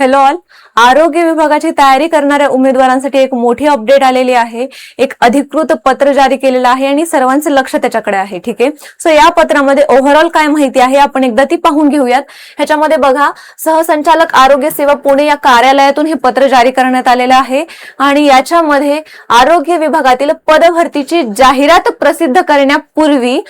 Hello all. आरोग्य विभागाची तयारी करणाऱ्या उमेदवारांसाठी एक मोठी अपडेट आलेली आहे. एक अधिकृत पत्र जारी केलेलं आहे आणि सर्वांचं लक्ष त्याच्याकडे आहे. ठीक आहे. सो या पत्रामध्ये ओव्हरऑल काय माहिती आहे आपण एकदा ती पाहून घेऊयात. ह्याच्यामध्ये बघा, सहसंचालक आरोग्य सेवा पुणे या कार्यालयातून हे पत्र जारी करण्यात आलेलं आहे आणि याच्यामध्ये आरोग्य विभागातील पदभरतीची जाहिरात प्रसिद्ध करण्यापूर्वी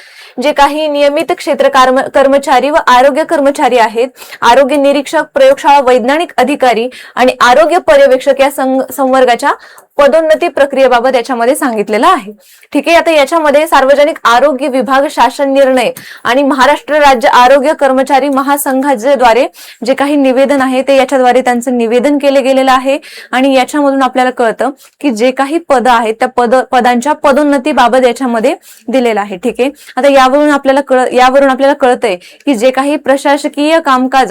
जे काही नियमित क्षेत्र कर्मचारी व आरोग्य कर्मचारी आहेत, आरोग्य निरीक्षक, प्रयोगशाळा वैज्ञानिक अधिकारी आणि आरोग्य पर्यवेक्षक या संवर्गाच्या पदोन्नती प्रक्रियेबाबत याच्यामध्ये सांगितलेलं आहे. ठीक आहे. आता याच्यामध्ये सार्वजनिक आरोग्य विभाग शासन निर्णय आणि महाराष्ट्र राज्य आरोग्य कर्मचारी महासंघाद्वारे जे काही निवेदन आहे ते याच्याद्वारे त्यांचं निवेदन केले गेलेलं आहे आणि याच्यामधून आपल्याला कळतं की जे काही पद आहेत त्या पदांच्या पदोन्नतीबाबत याच्यामध्ये दिलेलं आहे. ठीक आहे. आता यावरून आपल्याला कळतंय की जे काही प्रशासकीय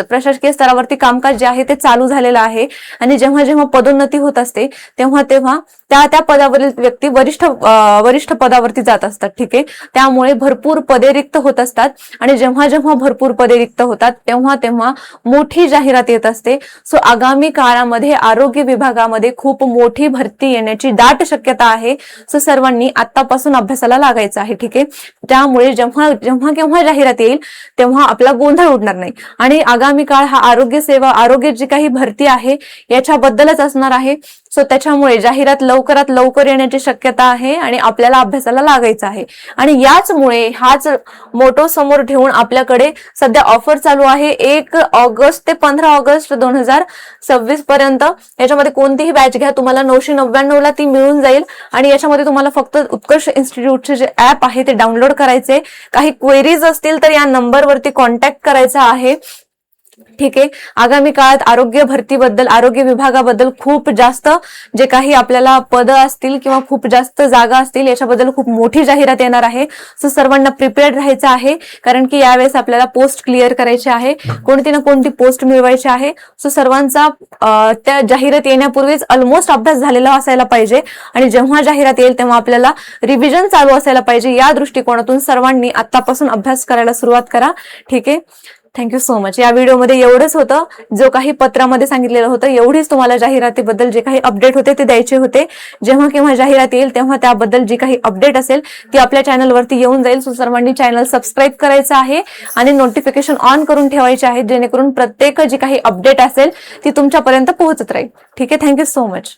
प्रशासकीय स्तरावरती कामकाज जे आहे ते चालू झालेलं आहे आणि जेव्हा जेव्हा पदोन्नती होत असते तेव्हा त्या पदावरील व्यक्ती वरिष्ठ पदावरती जात असतात. ठीक आहे. त्यामुळे भरपूर पदे रिक्त होत असतात आणि जेव्हा जेव्हा भरपूर पदे रिक्त होतात तेव्हा तेव्हा मोठी जाहिरात येत असते. सो आगामी काळामध्ये आरोग्य विभागामध्ये खूप मोठी भरती येण्याची दाट शक्यता आहे. सो सर्वांनी आतापासून अभ्यासाला लागायचं आहे. ठीक आहे. त्यामुळे जेव्हा केव्हा जाहिरात येईल तेव्हा आपला गोंधळ उडणार नाही आणि आगामी काळ हा आरोग्य जी काही भरती आहे याच्याबद्दलच असणार आहे. सो त्याच्यामुळे जाहिरात लवकरात लवकर येण्याची शक्यता आहे आणि आपल्याला अभ्यासाला लागायचं आहे आणि याचमुळे हाच मोटो समोर ठेवून आपल्याकडे सध्या ऑफर चालू आहे 1 ऑगस्ट ते 15 ऑगस्ट 2026 पर्यंत. याच्यामध्ये कोणतीही बॅच घ्या, तुम्हाला 999 ला ती मिळून जाईल आणि याच्यामध्ये तुम्हाला फक्त उत्कर्ष इन्स्टिट्यूटचे जे ऍप आहे ते डाउनलोड करायचे. काही क्वेरीज असतील तर या नंबरवरती कॉन्टॅक्ट करायचा आहे. ठीक आहे. आगामी काळात आरोग्य विभागाबद्दल खूप जास्त जे काही आपल्याला पद असतील किंवा खूप जास्त जागा असतील याच्याबद्दल खूप मोठी जाहिरात येणार आहे. सो सर्वांना प्रिपेअर्ड राहायचं आहे कारण की यावेळेस आपल्याला पोस्ट क्लिअर करायची आहे, कोणती ना कोणती पोस्ट मिळवायची आहे. सो सर्वांचा त्या जाहिरात येण्यापूर्वीच ऑलमोस्ट अभ्यास झालेला असायला पाहिजे आणि जेव्हा जाहिरात येईल तेव्हा आपल्याला रिव्हिजन चालू असायला पाहिजे. या दृष्टिकोनातून सर्वांनी आतापासून अभ्यास करायला सुरुवात करा. ठीक आहे. Thank you so much. या व्हिडिओमध्ये एवढंच होतं, जो काही पत्रामध्ये सांगितलेलं होतं एवढीच तुम्हाला जाहिरातीबद्दल जे काही अपडेट होते ते द्यायचे होते. जेव्हा केव्हा जाहिरात येईल तेव्हा त्याबद्दल जी काही अपडेट असेल ती आपल्या चॅनलवरती येऊन जाईल. सो सर्वांनी चॅनल सबस्क्राईब करायचं आहे आणि नोटिफिकेशन ऑन करून ठेवायचे आहेत जेणेकरून प्रत्येक जी काही अपडेट असेल ती तुमच्यापर्यंत पोहोचत राहील. ठीक आहे. Thank you so much.